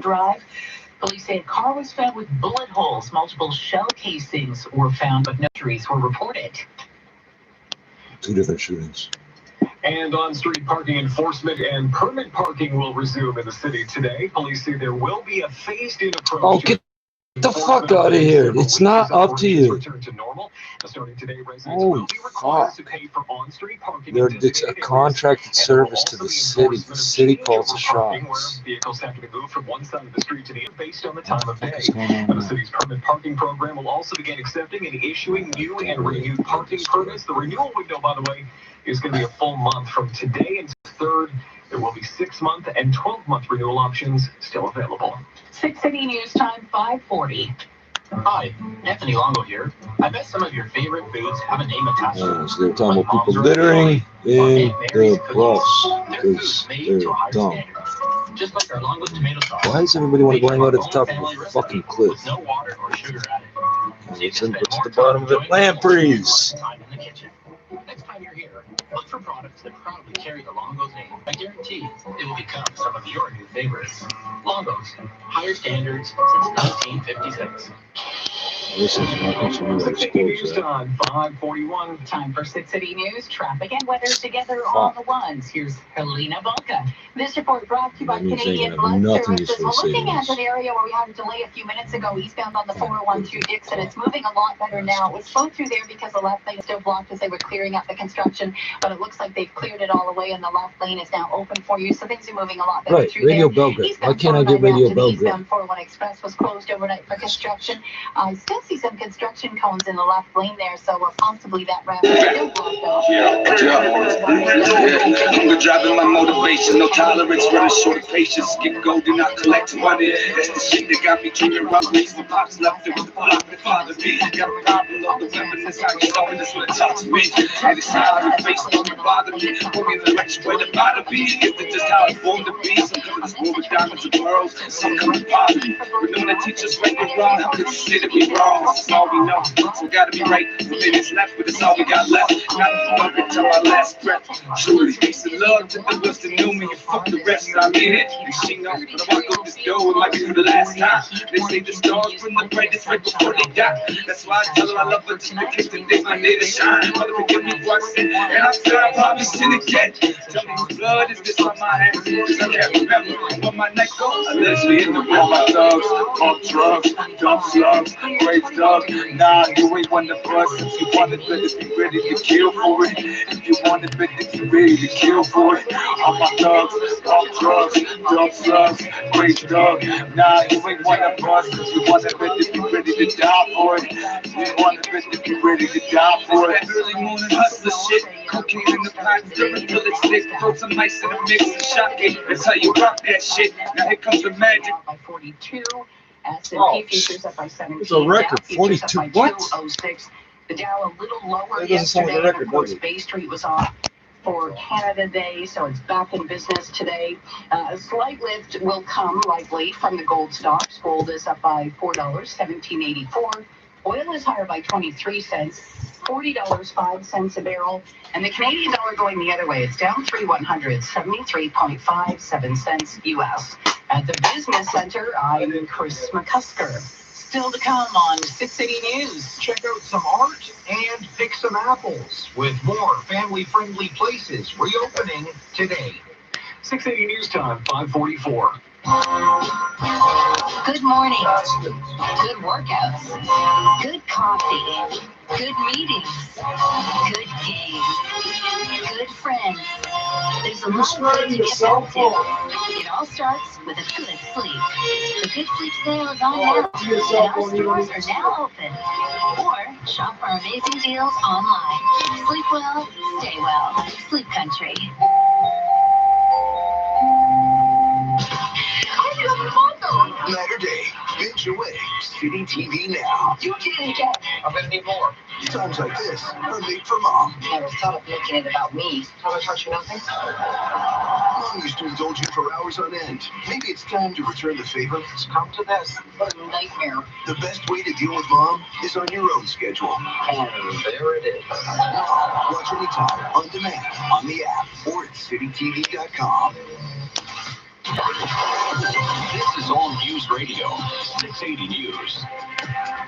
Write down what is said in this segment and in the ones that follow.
Drive. Police say a car was found with bullet holes. Multiple shell casings were found, but no injuries were reported. 2 different shootings. And on-street parking enforcement and permit parking will resume in the city today. Police say there will be a phased-in approach. Oh, get the fuck out of here. It's not up to you. Return to normal. Starting today, residents Holy will be required fuck. to pay for on-street parking. It's a contracted service to the city. The city calls the shots. Where vehicles have to be moved from one side of the street to the other based on the time of day. What's going on The now? city's permit parking program will also begin accepting and issuing new and renewed parking permits. The renewal window, by the way, is going to be a full month from today until 3rd. There will be 6-month and 12-month renewal options still available. 6 City News Time, 5:40. Hi, Anthony Longo here. I bet some of your favorite foods have a name attached to them. So they're talking about people littering in the bus because they're dumb. Just like our Longo's tomato sauce. Why does everybody want to go hang out at the top of a fucking cliff? With no water or sugar added. So you It's can at spend more the bottom of time it. enjoying Lampreys! time in the kitchen. Next time you're here, look for products that proudly carry the Longo's name. I guarantee it will become some of your new favorites. Longo's, higher standards since 1956. This is not going to be 6 City News exposure. Time, 5:41. Time for 6 City News, traffic and weather together on the ones. Here's Helena Volka. This report brought to you by That means they Canadian have Blood nothing Services. useful We're to say looking to at us. an area where we had a delay a few minutes ago, eastbound on the 412 Dixon. It's moving a lot better now. It was slowed through there because the left lane was still blocked as they were clearing up the construction, but it looks like they've cleared it all away and the left lane is now open for you, so things are moving a lot better Right, through Radio there. Belgrade. Why Eastbound can't I get 419 Radio to the Belgrade? Eastbound 41 Express was closed overnight for construction. I still see some construction cones in the left lane there, so possibly that ramp is still blocked off. Hunger driving my motivation, no tolerance for the short patience. Get gold and not collect money. That's the shit that got me dreaming robberies. The pops left it with the block that father me. Got a problem of the women, that's how you know, and that's what it talks to me. And it's how the face don't bother me. Put me in the right way to bother me. Is it just how it's born to be? Some come to this world with diamonds and pearls, some come with poverty. But when they teach us right and wrong, how could you say that we wrong? This is all we know, so we gotta be right. Maybe it's left, but it's all we got left. Not fuck until our last breath. Truly, peace and love to the ones that knew me and fuck the rest. I mean it. And she knows, but I walk up this door, it might be for the last time. They say the stars from the brightest right before they die. That's why I tell her I love her just in case the days my day to shine. Mother, forgive me for I sin, and I'm sorry I probably sin again. Tell me whose blood is this on my hands? Cause I can't remember when my night goes. I literally in the room, my thugs, pump drugs, dump slugs, great thugs. Nah, you ain't one of us. If you want it, better be ready to kill for it. If you want it, better be ready to kill for it. All my thugs, pump drugs, dump slugs, great thug. Nah, you ain't one of us. If you want it, better be ready to die for it. If you want it, better be ready to die for it. Early morning hustler shit, cocaine in the pot, stirring till it's thick. Throw some ice in the mix and shock it. That's how you rock that shit. Now here comes the magic. By 42, S&P Oh, futures up by 17. it's a record, Dow futures up 42, by what? 206. The Dow a little lower That doesn't sound like a yesterday. record, Of course, does it? Bay Street was off for Canada Day, so it's back in business today. A slight lift will come likely from the gold stocks. Gold is up by $4, $17.84. Oil is higher by 23 cents. $40.05 a barrel, and the Canadian dollar going the other way. It's down 3/100, 73.57 cents US. At the Business Center, I'm Chris McCusker. Still to come on 6 City News. Check out some art and pick some apples with more family-friendly places reopening today. 680 News Time, 5:44. Good morning. Good workouts. Good coffee. Good meetings. Good games. Good friends. There's a lot of good to get back to. It all starts with a good sleep. The Good Sleep sale is on now, and our stores are now open. Or shop for amazing deals online. Sleep well, stay well. Sleep Country. Night or day, binge away. City TV now. You didn't get. I'm gonna need more. Times like this are made for Mom. Never thought of making it about me. Have I taught you nothing? Mom used to indulge you for hours on end. Maybe it's time to return the favor. It's come to this. What a nightmare. The best way to deal with Mom is on your own schedule. And there it is. Watch anytime, on demand, on the app, or at citytv.com. This is All News Radio, 680 News.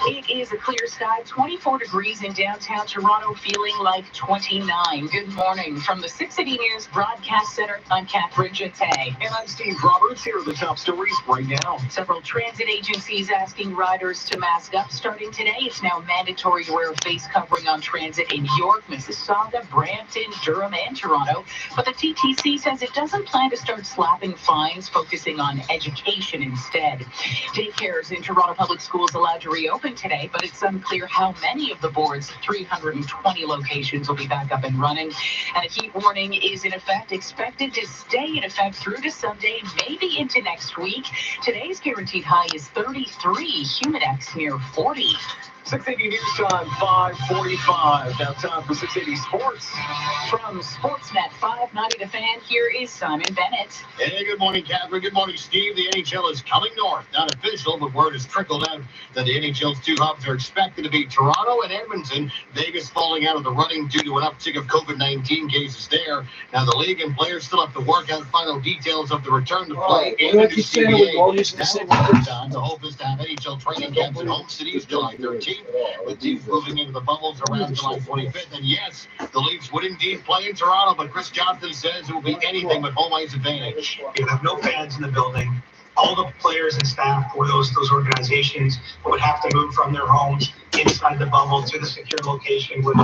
It is a clear sky, 24 degrees in downtown Toronto, feeling like 29. Good morning from the 680 News Broadcast Center. I'm Catherine Jette. And I'm Steve Roberts. Here are the top stories right now. Several transit agencies asking riders to mask up. Starting today, it's now mandatory to wear a face covering on transit in York, Mississauga, Brampton, Durham, and Toronto. But the TTC says it doesn't plan to start slapping fines, focusing on education instead. Daycares in Toronto Public Schools allowed to reopen today, but it's unclear how many of the board's 320 locations will be back up and running. And a heat warning is in effect, expected to stay in effect through to Sunday, maybe into next week. Today's guaranteed high is 33, Humidex near 40. 680 News Time, 5:45. Now time for 680 Sports. From Sportsnet 590 The Fan, here is Simon Bennett. Hey, good morning, Catherine. Good morning, Steve. The NHL is coming north. Not official, but word has trickled out that the NHL's two hubs are expected to be Toronto and Edmonton. Vegas falling out of the running due to an uptick of COVID-19 cases there. Now, the league and players still have to work out final details of the return to play and the new CBA. Now, the hope is to have NHL training camps in home cities July 13th. With teams moving into the bubbles around July 25th. And yes, the Leafs would indeed play in Toronto, but Chris Johnson says it will be anything but home ice advantage. You have no fans in the building. All the players and staff for those organizations would have to move from their homes inside the bubble to the secure location with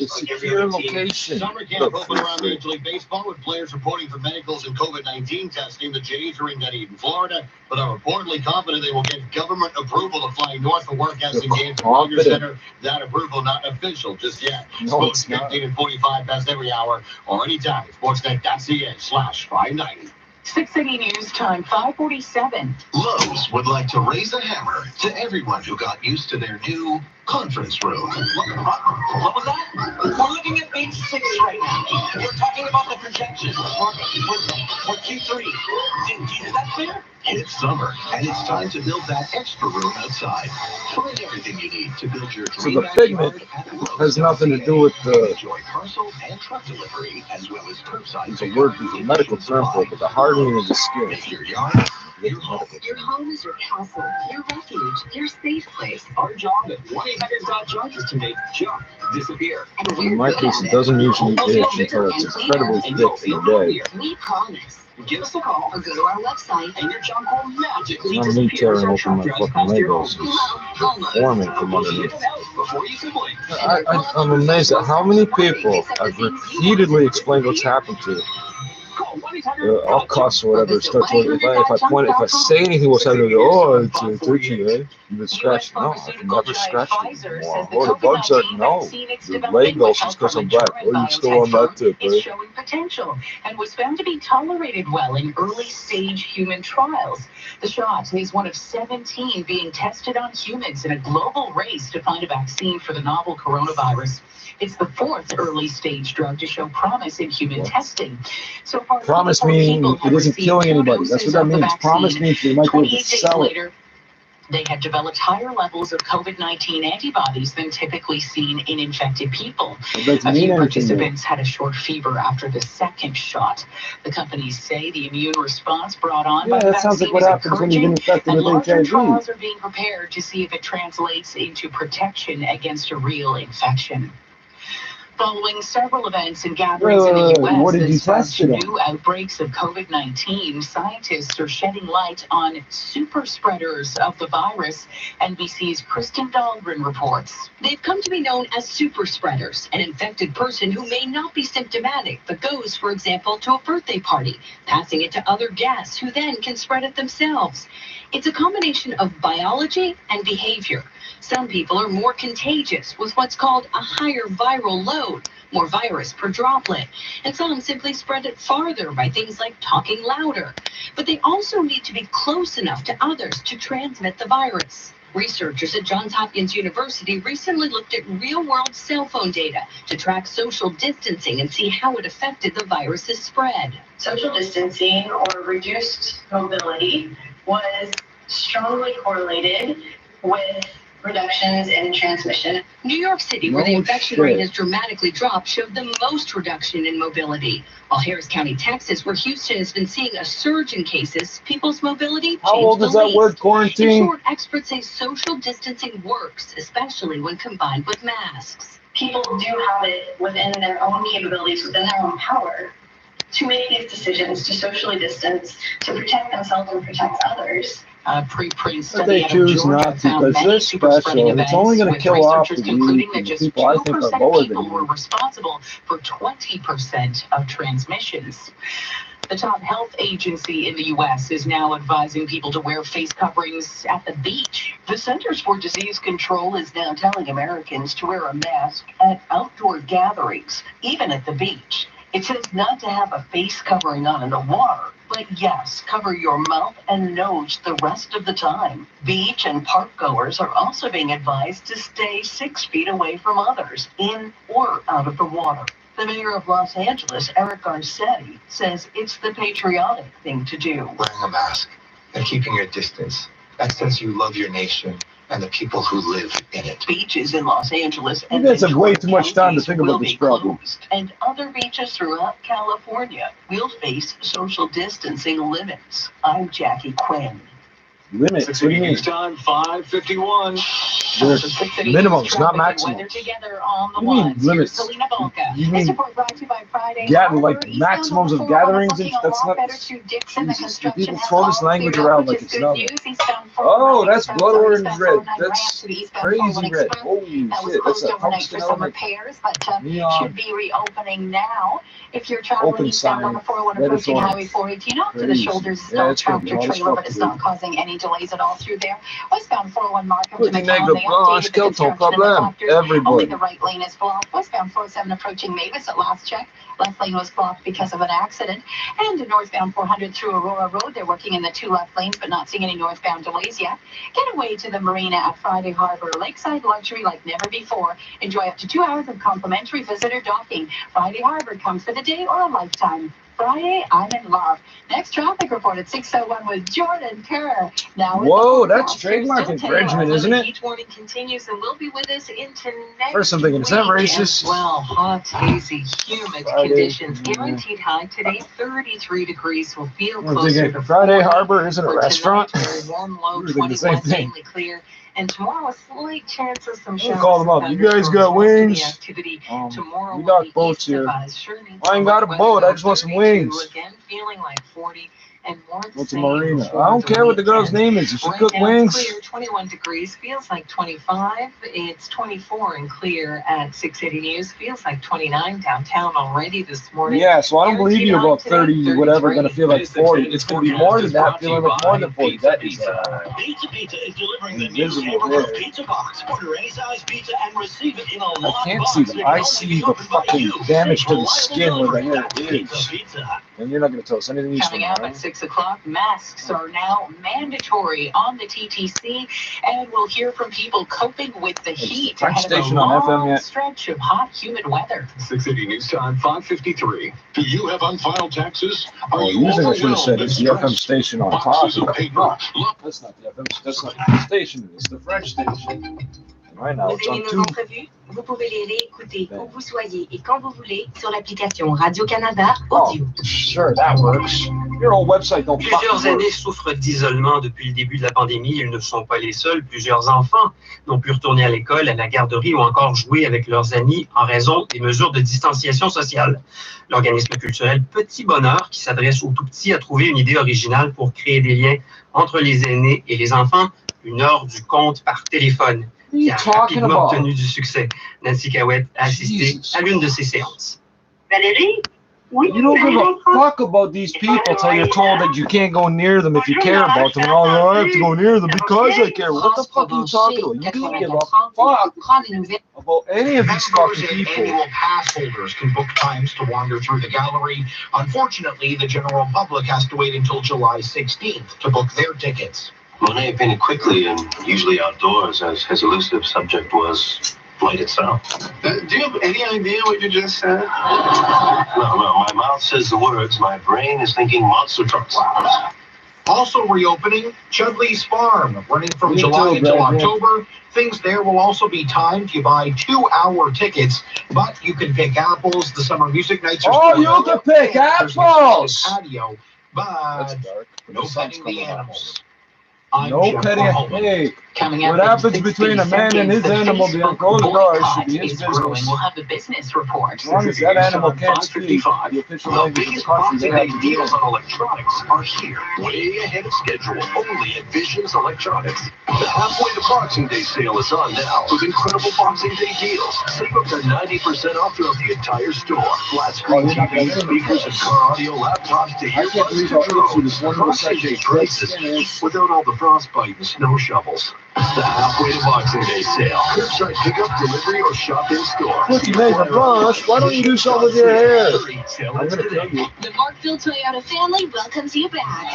Secure location. Summer camp open around Major League Baseball with players reporting for medicals and COVID-19 testing. The Jays are in Dunedin, Florida, but are reportedly confident they will get government approval to fly north for workouts and games at Rogers Center. That approval not official just yet. Sports 15 and 45 past every hour or anytime. Sportsnet.ca/590. 680 News Time, 5:47. Lowe's would like to raise a hammer to everyone who got used to their new conference room. What was that? We're looking at page 6 right now. We're talking about the projection for Q3. Is that clear? It's summer, and it's time to build that extra room outside. Find everything you need to build your So dream the pigment backyard at Lowe's. has nothing to do with the. Enjoy parcel and truck delivery, as well as curbside. It's a word, it's a medical term for it, but the hardening of the skin. Make your yard your home. Your home is your castle, your refuge, your safe place. Our job at 1-800-DOT-JUDGE is to make junk disappear. And In we're my good case, at it doesn't usually itch until it's incredibly thick in the day. We promise. Give us a call Or go to our website. and your junk will magically It's not me disappear. tearing open my fucking Legos. It's forming from underneath. Before you can blink. I'm amazed at how many people I've repeatedly explained what's happened to. Call 1-800-DOT-JUDGE. All cuss or whatever. It starts with, if I say anything, what's happening? Oh, it's itchy, eh? You've been scratched. No, I've never scratched it before. Oh, the bugs are no. The leg ulcers because I'm black. Oh, you're still on that tip, is eh? showing potential and was found to be tolerated well in early stage human trials. The shot is one of 17 being tested on humans in a global race to find a vaccine for the novel coronavirus. It's the fourth early stage drug to show promise in human testing. So far, Promise 24 means people it have isn't received killing 2 anybody. That's doses what that of the means. Promise vaccine. means you might be able to 28 days sell it. later, they had developed higher levels of COVID-19 antibodies than typically seen in infected people. It doesn't A mean few anything. participants had a short fever after the second shot. The companies say the immune response brought on by Yeah, the that sounds vaccine like what is happens when you've been encouraging, infected and with larger HIV. trials are being prepared to see if it translates into protection against a real infection. Following several events and gatherings in the U.S. What did that you sparked test it on? new outbreaks of COVID-19, scientists are shedding light on super spreaders of the virus. NBC's Kristen Dahlgren reports. They've come to be known as super spreaders, an infected person who may not be symptomatic, but goes, for example, to a birthday party, passing it to other guests who then can spread it themselves. It's a combination of biology and behavior. Some people are more contagious with what's called a higher viral load, more virus per droplet, and some simply spread it farther by things like talking louder. But they also need to be close enough to others to transmit the virus. Researchers at Johns Hopkins University recently looked at real-world cell phone data to track social distancing and see how it affected the virus's spread. Social distancing or reduced mobility was strongly correlated with reductions in transmission. New York City, where the infection rate has dramatically dropped, showed the most reduction in mobility. While Harris County, Texas, where Houston has been seeing a surge in cases, people's mobility How old changed is the that word, least. In quarantine? short, experts say social distancing works, especially when combined with masks. People do have it within their own capabilities, within their own power, to make these decisions, to socially distance, to protect themselves and protect others. A preprint But study they out of choose Georgia not to found because many they're super spreading special. events, It's only going to with kill off researchers the concluding weak that and the just people I think are 2% lower of people than were you. responsible for 20% of transmissions. The top health agency in the U.S. is now advising people to wear face coverings at the beach. The Centers for Disease Control is now telling Americans to wear a mask at outdoor gatherings, even at the beach. It says not to have a face covering on in the water, but yes, cover your mouth and nose the rest of the time. Beach and park goers are also being advised to stay 6 feet away from others, in or out of the water. The mayor of Los Angeles, Eric Garcetti, says it's the patriotic thing to do. Wearing a mask and keeping your distance. That says you love your nation and the people who live in it. Beaches in Los Angeles You and guys have way Ventura too much time to counties think will about this be problem. closed, and other beaches throughout California will face social distancing limits. I'm Jackie Quinn. Limits? What do you mean? News time 5:51. There's minimums, not Weather maximums. together on the What do you mean ones. limits? Here's Selena Volka. You This mean report brought to you by Friday. like Harbor. maximums of Eastbound gatherings and looking a that's lot not. better to Dixon. The Jesus, construction people has throw this all language cleared up, around which like is it's good nothing. news. Eastbound Oh, 409, that's eastbound blood 4, orange eastbound red. 409 ramp That's to the eastbound crazy 41 red. Express. Holy That was shit, that's closed a overnight for tungsten some element. repairs, but Neon. should be reopening now. If you're traveling Open eastbound on sign. the 401 Red is approaching orange. Highway 418 off to the Crazy. shoulders, Yeah, small it's gonna be tractor hot as trailer, fuck but it's today. not causing any delays at all through there. Westbound 401 Markham to Pretty McAllen, negative. they Oh, updated the skeletal construction and the problem. factors. Only Everybody. the right lane is blocked. Westbound 407 approaching Mavis at last check. Left lane was blocked because of an accident. And northbound 400 through Aurora Road, they're working in the 2 left lanes, but not seeing any northbound delays yet. Get away to the marina at Friday Harbor. Lakeside luxury like never before. Enjoy up to 2 hours of complimentary visitor docking. Friday Harbor comes for the day or a lifetime. Friday, I'm in love. Next traffic report at 6:01 with Jordan Kerr. Now with Whoa, the that's forecast, trademark here's Jill Taylor. infringement, isn't The it? heat warning continues and will be with us into next First I'm thinking, is that week racist? as well. Hot, hazy, humid Friday, conditions. yeah. Guaranteed high today, 33 degrees. Will feel I'm closer thinking to Friday 40. Harbor isn't a For restaurant. tonight, very warm, low We were thinking the same 21, thing. mainly clear. And tomorrow, a slight chance of some We'll showers. call them up. and You guys got thunderstorms. Most of the wings? activity tomorrow We will got be boats east of here. us. Shirley, I ain't got a northwest boat. I about just want some 32, wings. Again, feeling like 40 and more the What's a same marina? before I don't the care what the girl's weekend. name is. If she Right cook now, it's wings, clear, 21 degrees, feels like 25. It's 24 and clear at 680 News. Feels like 29 downtown already this morning. yeah, so I don't believe you about Guaranteed high 30, today, whatever, gonna feel like 33. 40. It's gonna be more than that, feeling like more than 40. That is Pizza Pizza is delivering the new invisible neighborhood there. pizza box. Order any size pizza and receive it in a I locked can't box. see It them. can I only see be the opened by fucking you. damage to the Reliable skin where the delivery. hair That's is. Pizza Pizza. And you're not gonna tell us anything useful. Coming up at 6 o'clock, masks are now mandatory on the TTC, and we'll hear from people coping with the heat French ahead of a station on FM long yet? stretch of hot, humid weather. 680 News time 5:53. Do you have unfiled taxes? Are Oh, you usually I should have said overwhelmed it's and the FM stressed? station on top. Boxes of paper. No, that's not the FM. That's not the station. It's the French station. And right now it's on two. prévus, vous pouvez les réécouter où vous soyez et quand vous voulez sur l'application Radio-Canada Audio. Sure, that works. Your old website don't Plusieurs fucking work. aînés souffrent d'isolement depuis le début de la pandémie. Ils ne sont pas les seuls. Plusieurs enfants n'ont pu retourner à l'école, à la garderie ou encore jouer avec leurs amis en raison des mesures de distanciation sociale. L'organisme culturel Petit Bonheur, qui s'adresse aux tout-petits, a trouvé une idée originale pour créer des liens entre les aînés et les enfants, une heure du conte par téléphone, qui a rapidement obtenu du succès. Nancy Cahouette a assisté à l'une de ces séances. Valérie? Oui, You don't give a fuck about these people till you're told that you can't go near them if you care about them. And oh, I have to go near them because I care. What the fuck are you talking about? You don't give a fuck about any of these Members fucking and people. annual pass holders can book times to wander through the gallery. Unfortunately, the general public has to wait until July 16th to book their tickets. Monet painted quickly and usually outdoors, as his elusive subject was light itself. Do you have any idea what you just said? No, my mouth says the words. My brain is thinking monster trucks. Also reopening Chudley's Farm, running from Me July too, until Brad. October. Things there will also be timed. You buy 2-hour tickets, but you can pick apples. The summer music nights are Oh, still you can available. pick There's an apples! patio, That's but dark. no The sun's petting the coming out. animals. I'm No Jeff petting. Mahoney. Hey, Coming up what in happens 60 between a man and his seconds, the animal behind Facebook closed doors should boycott be his is brewing. business. We'll have the business report. As long as that animal can't speak, 5:55. the official The language of the biggest country, they Boxing have Day to do deals it. on electronics are here, way ahead of schedule, only at Visions Electronics. The halfway to Boxing Day sale is on now with incredible Boxing Day deals. Save up to 90% off throughout the entire store. Flat screen TVs, speakers, and car audio laptops to I can't believe how itchy this one little Boxing Day section prices is. without all the frostbite and snow shovels. The halfway to Boxing Day sale. Curbside pickup, delivery, or shop in store. What's your name, Rush? Why don't you do something with your hair? I'm gonna kill you. The Markville Toyota family welcomes you back.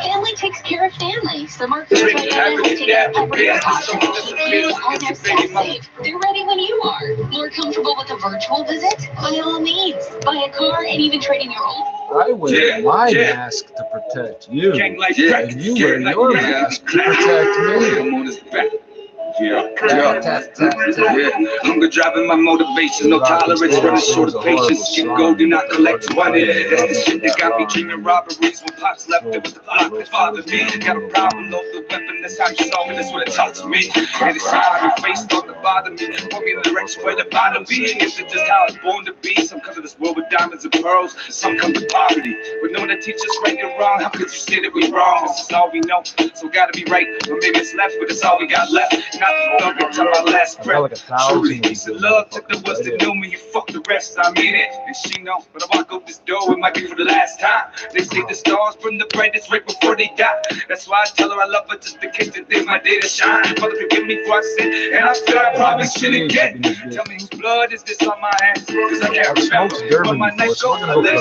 Family takes care of family, so Markville Toyota has taken every precaution to keep you and your staff safe. They're ready when you are. More comfortable with a virtual visit? By all means. Buy a car and even trade in your old. I wear my mask to protect you, and you wear your mask to protect me. I'm on his back. Yeah. Hunger driving my motivation, no tolerance, running short of patience. Skip gold, do not collect money. That's the shit that got me dreaming robberies. When pops left, it was the block that bothered me. Got a problem, load the weapon, that's how you solve it, that's what it taught to me. And it's how your face started to bother me. Formula lyrics where the bottom be. Is it just how it's born to be? Some come to this world with diamonds and pearls, some come to poverty. With no one to teach us right and wrong, how could you say that we wrong? This is all we know, so gotta be right. Or maybe it's left, but it's all we got left. Not the thug until my last breath. Truly, peace and love to the ones that know me, you fuck the rest. I mean it, and she know. When I walk out this door, it might be for the last time. They say the stars burn the brightest right before they die. That's why I tell her I love her just in case that day my day to shine. Mother, forgive me for I sin, and I feel I probably sin again. Tell me whose blood is this on my hands? Cause I can't remember. But my night goes, I let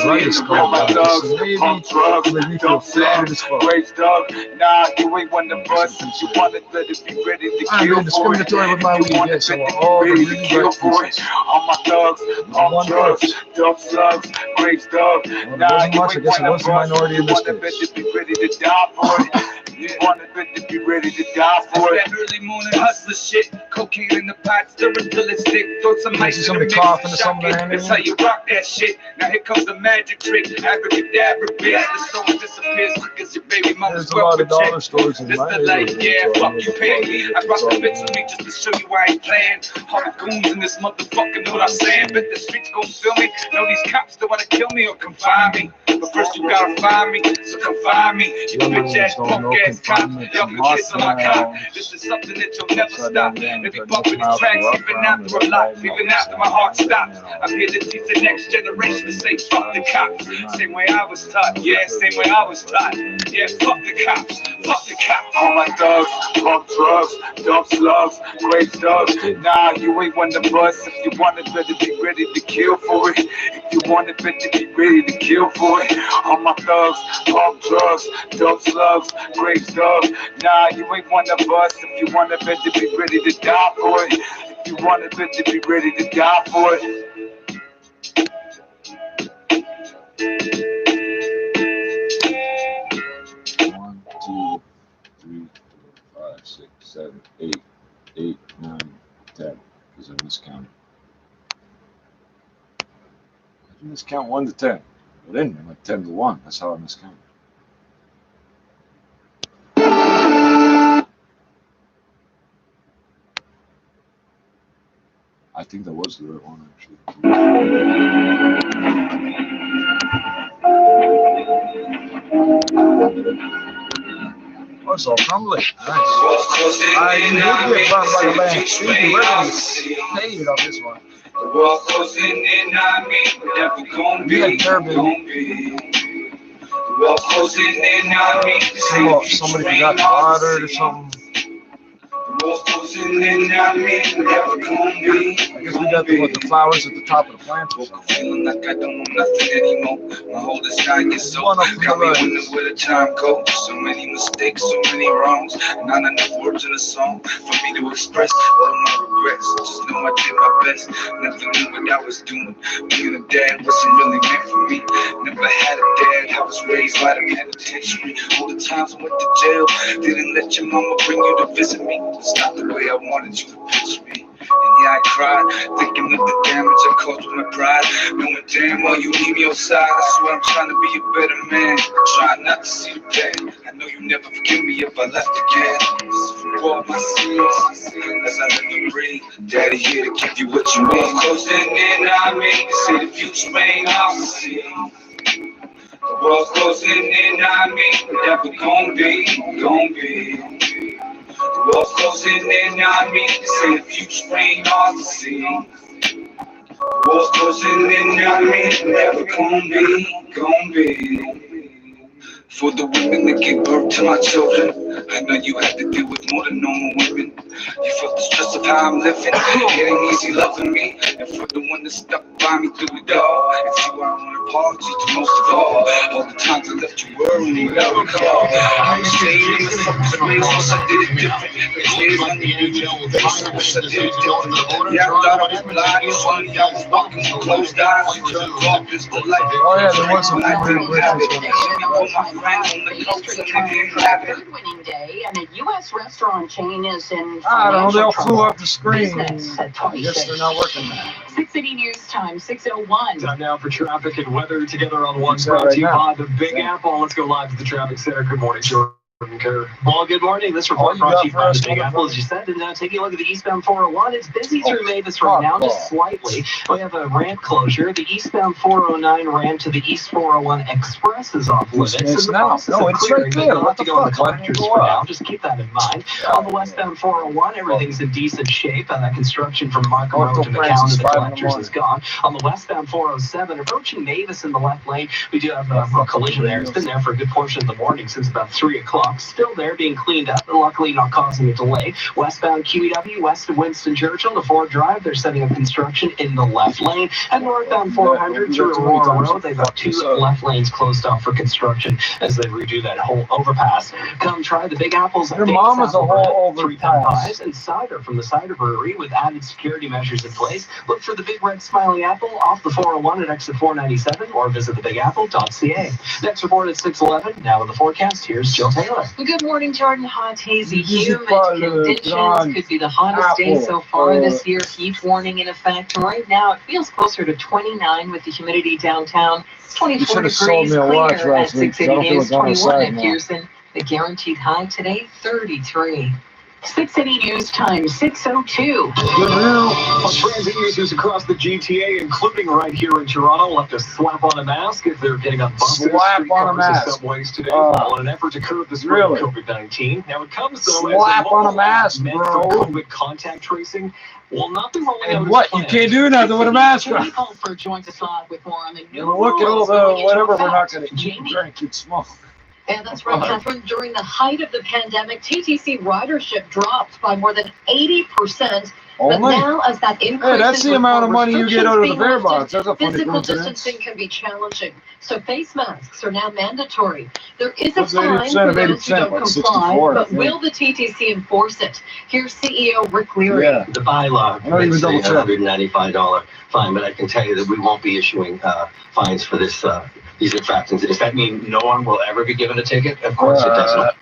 My dogs, pump drugs, don't flat, great dog. Nah, you ain't one of us. Since you wanted, let it be ready to I'm kill being discriminatory with my weed, yeah, so all the ready to really kill right for it. pieces. All my thugs, pump drugs, dump slugs, great dog. Nah, you much, I ain't guess it one was of the us. minority in You this wanna case. bet to be ready to die for it. You wanna bet to be ready to die for it. That early morning hustler shit, cocaine in the pot, stirring till it's thick. Throw some ice in the somebody mix, coughing or shock something it. behind That's you? how you rock that shit. Now here comes the magic trick. Abracadabra, bitch. The soul disappears quick as your baby mama's There's a lot of dollar check. stores in This my the life, neighborhood. yeah, so fuck you pay me. I brought the it's bitch all with me just to show you I ain't playing. All the goons in this motherfucker know what I'm saying. Bet the streets gon' feel me. Know these cops that wanna kill me or confine me. But first you gotta find me, so come find me. You bitch ass, punk ass cops. Y'all put kids on my cop. This is something that you'll never stop. They be bumping these tracks even after a lot, even after my heart stops. I'm here to teach the next generation to say fuck the cops. Same way I was taught, yeah, same way I was taught. Yeah, fuck the cops, fuck the cops. All my thugs, pump drugs, dump slugs, great thugs. Nah, you ain't one of us. If you want it, better be ready to kill for it. If you want it, better be ready to kill for it. All my thugs, pump drugs, dump slugs, great thugs. Nah, you ain't one of us. If you want it, better be ready to die for it. If you want it, better be ready to die for it. 1, 2, 3, 4, 5, 6, 7, 8, 8, 9, 10. Because I miscounted. I didn't miscount 1 to 10. I didn't. I went 10 to 1. That's how I miscounted. I think that was the right one, actually. Oh, it's all crumbly. Nice. I did get burned by the land. Stevie, we're going to pay it on this one. You had Durbin. Somebody forgot the water or something. Walls closing in on me, never gonna be. I guess we got the flowers at the top of the plant. Feeling like I don't know nothing anymore. My whole sky gets so got me wondering where the time goes. So many mistakes, so many wrongs. Not enough words in a song for me to express all my regrets. Just know I did my best. Never knew what I was doing. Being a dad wasn't really meant for me. Never had a dad. I was raised by the penitentiary. All the times I went to jail. Didn't let your mama bring you to visit me. It's not the way I wanted you to picture me. And yeah, I cried, thinking of the damage I caused with my pride. Knowing damn well you leave me outside. I swear I'm trying to be a better man. Trying not to see the pain. I know you never forgive me if I left again. This is for all my sins. As I live and breathe, Daddy here to give you what you need. Closing in on me, to see the future ain't hard to see. The world's closing in on me, never gonna be. The world's closing in on me, they say the future ain't hard to see. The world's closing in on me, never gonna be. For the women that gave birth to my children, I know you had to deal with more than normal women. You felt the stress of how I'm living, it ain't easy loving me. And for the one that stuck by me through it all, it's you I want to apologize to most of all the times I left you worrying without a call. I was staying in the same place, once I did it different. Like the NHL with I did it different. Yeah, I thought I was blind, it's funny, I was walking with closed eyes. Oh yeah, there was some people Third winning day, and a U.S. restaurant chain is in I don't know, they all financial flew trouble. off the screen. Business at I guess they're not working now. 680 News Time, 6:01. Time now for traffic and weather together on one, It's brought right to you now. by the Big Apple. Let's go live to the traffic center. Good morning, Jordan Kerr. Well, good morning. This report you brought got to you for by us, the Big Apple, motherfucker? as you said. And taking a look at the eastbound 401, it's busy through Mavis right now, just slightly. We have a ramp closure. The eastbound 409 ramp to the East 401 Express is off limits. It's In the now. process No, of it's clearing, right but there. you'll What have to the go on the fuck? Why didn't you collectors go for up? now. Just keep that in mind. On the westbound 401, everything's in decent shape. That construction from Markham Oh, Road to till McCown Francis, to the 5 in the collectors is gone. On the westbound 407, approaching Mavis in the left lane, we do have a collision there. It's been there for a good portion of the morning since about 3 o'clock. Still there, being cleaned up, and luckily not causing a delay. Westbound QEW, west of Winston Churchill, the Ford Drive, they're setting up construction in the left lane. And northbound 400 through Aurora Road, they've got 2 left lanes closed off for construction as they redo that whole overpass. Come try the Big Apple's Your famous mom is a apple whole bread, 3-pound overpass. pies and cider from the Cider Brewery with added security measures in place. Look for the Big Red Smiling Apple off the 401 at exit 497 or visit thebigapple.ca. Next report at 6:11. Now in the forecast, here's Jill Taylor. Good morning, Jordan. Hot, hazy, This is humid probably conditions. Could be the hottest day Apple. so far this year. Heat warning in effect. Right now, it feels closer to 29 with the humidity downtown. 24 should have degrees sold me a watch clear at last week, 680 I don't feel News, like going 21 outside at now. Pearson. The guaranteed high today, 33. 680 News Time, 6:02. Well, transit users across the GTA, including right here in Toronto, will have to slap on a mask if they're getting on buses, Slap street on a cars, mask. and subways today, all in an effort to curb the spread Really? of COVID-19. Now, it comes, though, Slap as a on a mobile mask, app meant bro. for COVID contact tracing will not be rolling out And as what? You planned. can't do nothing with a mask on. Jamie Colfer joins us live with more on the new Look at all rules the going into whatever we're not effect. going to eat, Jamie. drink, and smoke. Yeah, that's right, Catherine. During the height of the pandemic, TTC ridership dropped by more than 80%. But Only? now, as that increase Hey, that's the amount of money you get out of the bear box. That's a funny physical coincidence. distancing can be challenging. So face masks are now mandatory. There is a What's fine 80% for of those who 80%? don't Like comply, 64, I but think. will the TTC enforce it? Here's CEO Rick Leary. Yeah. The bylaw I don't even permits a double check. $195 fine, but I can tell you that we won't be issuing fines for these infractions. Does that mean no one will ever be given a ticket? Of course it doesn't.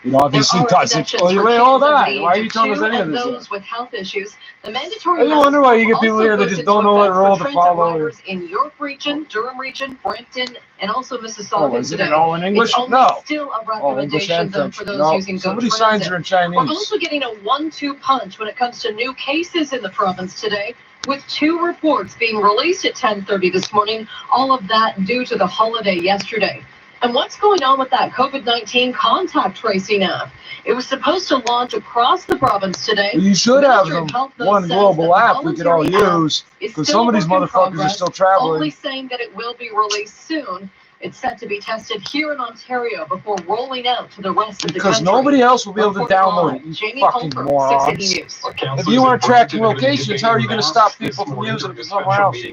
You know, obviously, There are does it. exceptions Oh, you for wait, all kids over that. the Why are age you of telling us 2 any of and this? those with health issues. The mandatory I mask wonder why you get also people here that goes just into don't know what effect rule for to transit follow. riders in York Region, Durham Region, Brampton, and also Oh, Mississauga is it today. all in English? It's only No. still a Oh, English recommendation and though French. for those No, using Go somebody Transit. signs are in Chinese. We're also getting a 1-2 punch when it comes to new cases in the province today, with 2 reports being released at 10:30 this morning. All of that due to the holiday yesterday. And what's going on with that COVID-19 contact tracing app? It was supposed to launch across the province today. Well, you should have Ministry of them, Health, though, one says global that the app we could all voluntary app use, is because still some of these a work in motherfuckers are progress, still traveling. only saying that it will be released soon. It's set to be tested here in Ontario before rolling out to the rest of the Because country. nobody else will be able to download it, you Jamie fucking Holford, morons. 680 News. If you aren't tracking locations, how are you going to stop people from using it for somewhere else? Once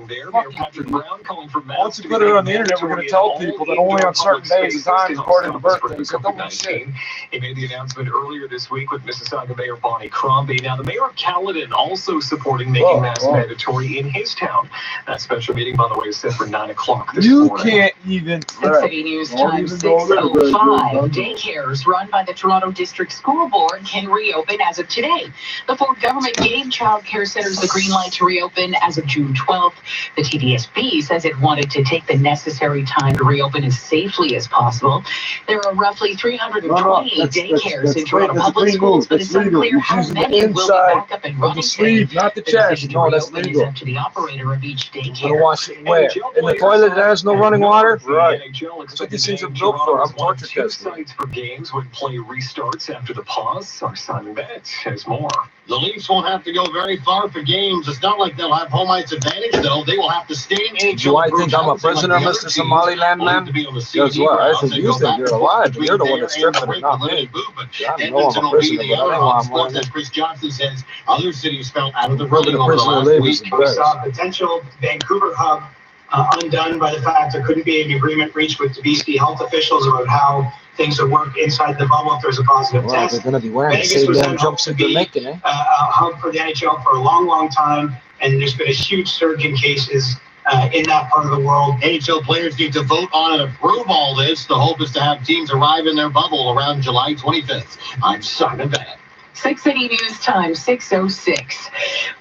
you put it on the internet, we're going to tell people that only on certain days and times, according to birthdays, so don't do shit. He made the announcement earlier this week with Mississauga Mayor Bonnie Crombie. Now, the mayor of Caledon also supporting making masks mandatory in his town. That special meeting, by the way, is set for 9 o'clock this morning. You can't even. 680 News Time 6:05. Daycares run by the Toronto District School Board can reopen as of today. The Ford government gave child care centers the green light to reopen as of June 12th. The TDSB says it wanted to take the necessary time to reopen as safely as possible. There are roughly 320 daycares in Toronto public schools, but it's unclear how many will be back up and running. Not the chest. No, that's legal. Up to the operator of each I'm daycare. gonna wash it where? In the toilet that has no running water? Right. That's what these things are built for. I'm torture testing. Sites for games when play restarts after the pause. Our Simon Betts has more. The Leafs won't have to go very far for games. It's not like they'll have home ice advantage, though. They will have to stay in NHL. Do I think I'm a prisoner, Mr. Somaliland man? Guess what? I think you think you're alive, but you're the one that's stripping it, not me. I know I'm a prisoner, but I know I'm one. As Chris Johnson says, other cities fell out of the Probably running the over the prisoner last labor week. is the We best. saw a potential Vancouver hub undone by the fact there couldn't be an agreement reached with the BC health officials about how things would work inside the bubble if there's a positive Well, test. they're going to be wearing the Vegas same was damn then hoped jumpsuit to they're be making, eh? a hub for the NHL for a long, long time, and there's been a huge surge in cases in that part of the world. NHL players need to vote on and approve all this. The hope is to have teams arrive in their bubble around July 25th. I'm Simon Bennett. 680 News Time 6:06.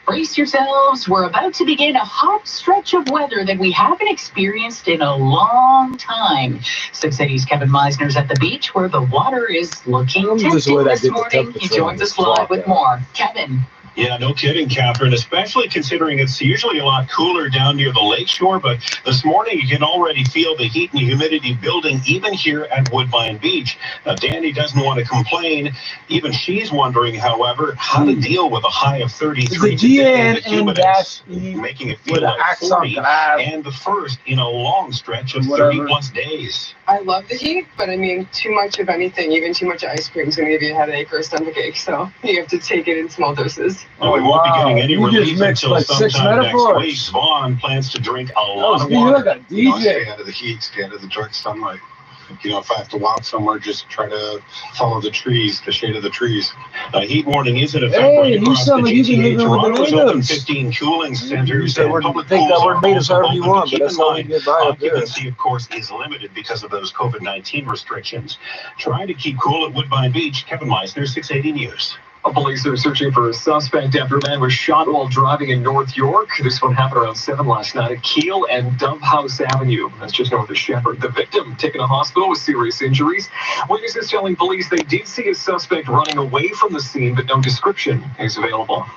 Brace yourselves. We're about to begin a hot stretch of weather that we haven't experienced in a long time. 680's Kevin Meisner's at the beach where the water is looking tempting this morning. He joins us live with more. Kevin. Yeah, no kidding, Catherine, especially considering it's usually a lot cooler down near the lakeshore, but this morning you can already feel the heat and humidity building even here at Woodbine Beach. Now, Danny doesn't want to complain. Even she's wondering, however, how to deal with a high of 33 today and the humidity, making it feel like 40, and the first in a long stretch of 30-plus days. I love the heat, but I mean, too much of anything, even too much ice cream is going to give you a headache or a stomachache, so you have to take it in small doses. Well, we won't be getting any You just relief mixed until like 6 sometime next metaphors. week. Vaughn plans to drink a lot of You water. look like a DJ. Stay out of the heat, stay out of the direct sunlight. You know, if I have to walk somewhere, just try to follow the trees, the shade of the trees. A heat warning is in effect Hey, right you across sound the like you can GTA. live in with the Toronto's open natives. 15 cooling centers that and word, public think pools that word are made us also however you open. want, Keep but that's in all we mind, get by up there. occupancy, of course, is limited because of those COVID-19 restrictions. Trying to keep cool at Woodbine Beach. Kevin Meisner, 680 News. Police are searching for a suspect after a man was shot while driving in North York. This one happened around 7 last night at Keele and Dove House Avenue. That's just north of Shepherd. The victim taken to hospital with serious injuries. Witnesses telling police they did see a suspect running away from the scene, but no description is available.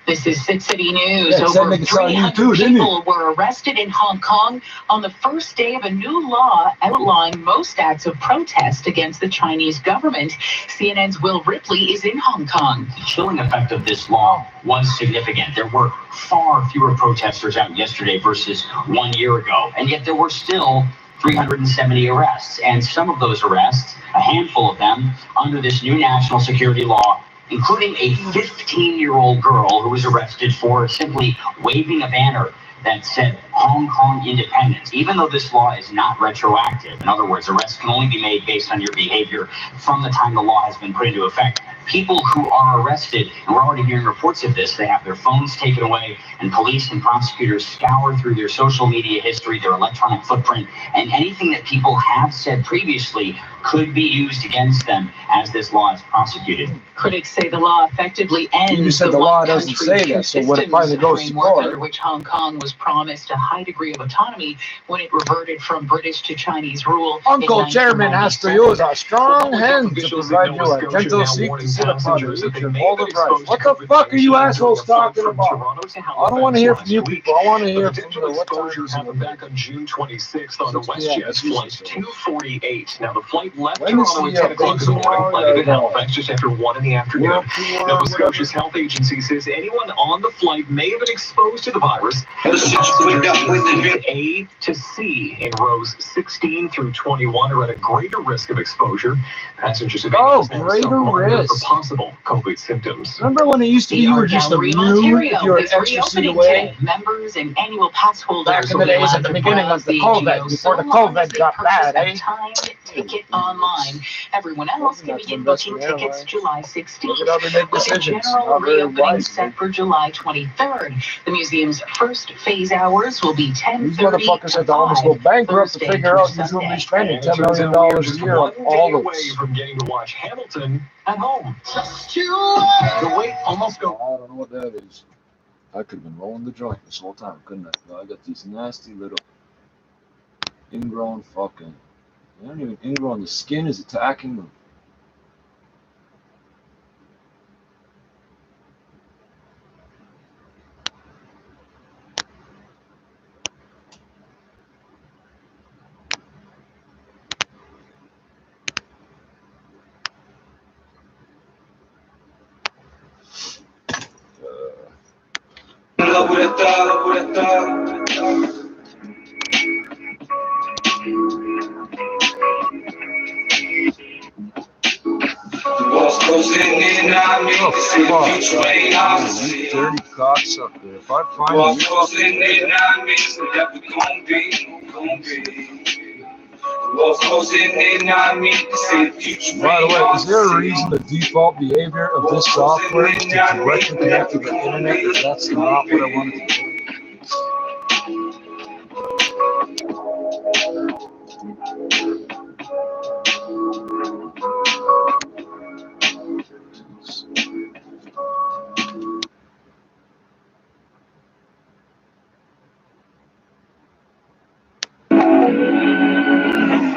This is 680 News. Yeah, Over that nigga saw you 300 too, didn't he? people were arrested in Hong Kong on the first day of a new law outlawing most acts of protest against the Chinese government. CNN's Will Ripley is in Hong Kong. The chilling effect of this law was significant. There were far fewer protesters out yesterday versus 1 year ago, and yet there were still 370 arrests, and some of those arrests, a handful of them, under this new national security law, including a 15-year-old girl who was arrested for simply waving a banner that said Hong Kong independence, even though this law is not retroactive. In other words, arrests can only be made based on your behavior from the time the law has been put into effect. People who are arrested, and we're already hearing reports of this, they have their phones taken away, and police and prosecutors scour through their social media history, their electronic footprint, and anything that people have said previously could be used against them as this law is prosecuted. Critics say the law effectively ends You said the law doesn't say that, so when it finally goes to framework court. under which Hong Kong was promised a high degree of autonomy when it reverted from British to Chinese rule. Uncle in Chairman has to 1997. use a strong hand to provide you a gentle seat to sit upon to reach your golden rights. What the fuck are you assholes talking about? I don't want to hear from you people. I want to hear from what time Exposure happened back on June 26th on the WestJet flight 248. Now, the flight heat left When is Toronto at the 10 o'clock in the morning, flooded in Halifax just after 1 in the afternoon. Nova Scotia's health agency says anyone on the flight may have been exposed to the virus. A to C in rows 16 through 21 are at a greater risk of exposure. Passengers have been greater risk for possible COVID symptoms. Remember when it used to be you were just immune if you were an extra seat away? Members and annual pass holders Back in the days at the beginning of the COVID, before the COVID got bad, eh? Ticket online. Everyone else can begin booking tickets July 16th. Look at how they make With the decisions. general Not very reopening wise. set for July 23rd. The museum's first phase hours will be These 10:30 motherfuckers had to almost go bankrupt to figure out who's going to be spending $10 million a year on all of away this. from getting to watch Hamilton at home. The wait almost go. I don't know what that is. I could have been rolling the joint this whole time, couldn't I? No, I got these nasty little ingrown fucking. They aren't even ingrown. The skin is attacking them. You dirty cocksucker. If I find you fucking by the way, is there a reason the default behavior of this software is to directly connect to the internet if that's not what I wanted to do?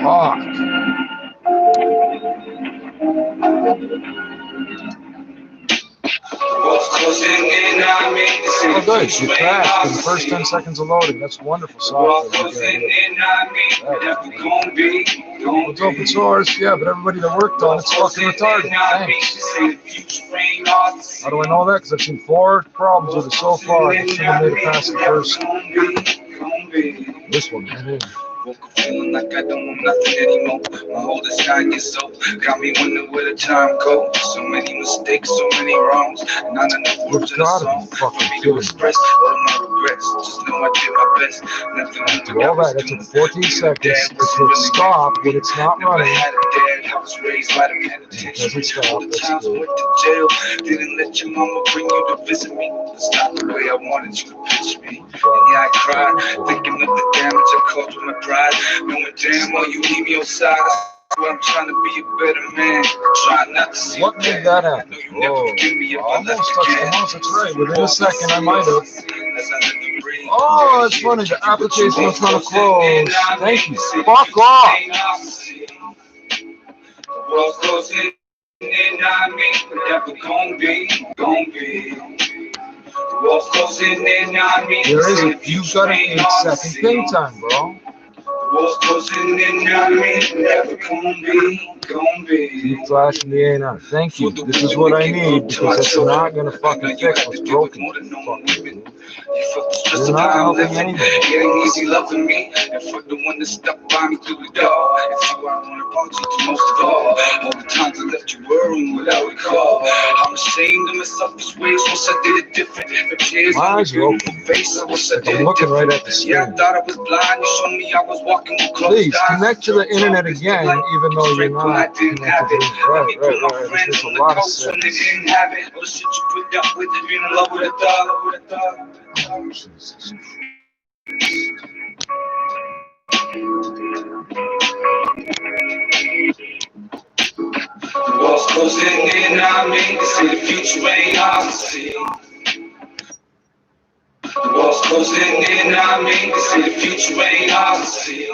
Fuck. Oh, good. You crashed in the first 10 seconds of loading. That's wonderful software. It's open source, yeah, but everybody that worked on it's fucking retarded. Thanks. How do I know that? Because I've seen 4 problems with it so far. I should have made it past the first. This one, man. Feeling like I don't want nothing anymore. My whole sky gets so got me wondering where the time goes. So many mistakes, so many wrongs, not enough words in a song for me to express all my regrets. Just know I did my best. Nothing After all that, it took 14 seconds. It would stop when it's not running. I was raised by the penitentiary. All the times I went to jail, didn't let your mama bring you to visit me. It's not the way I wanted you to picture me. And yeah, I cried, thinking of the damage I caused with my pride. Knowing damn well you leave me outside. Well, I'm trying to be a better man. Try not to see what made that happen? Oh, almost touched the mouse. That's right. Within a second, I might have. Oh, it's funny. The application was trying to close. Thank you. Fuck off. The world's closing in on me, but never gonna be. The world's closing in on me. There is a, you've got an 8-second ping time, bro. The world's closing in on me, never gonna be. Keep flashing the A9. Thank you. This is what I need because it's not gonna fucking fix what's broken. You're not helping anybody. Getting easy loving me, and for the one that stuck by me through the door. It's you I wanna want you to most of all. All the times I left you worrying without recall. I'm ashamed of my selfish ways. Once I did it different. The tears on my beautiful face. I wish I did it looking right at the different. Yeah, I thought I was blind. You showed me I was walking with closed Please eyes. connect to the internet again, even though you're not connected. Right. This makes a lot of sense. All the shit you put up with, being in love with a thought. Oh, Jesus. The world's closing in on me. They say the future ain't hard to see. The world's closing in on me. They say the future ain't hard to see.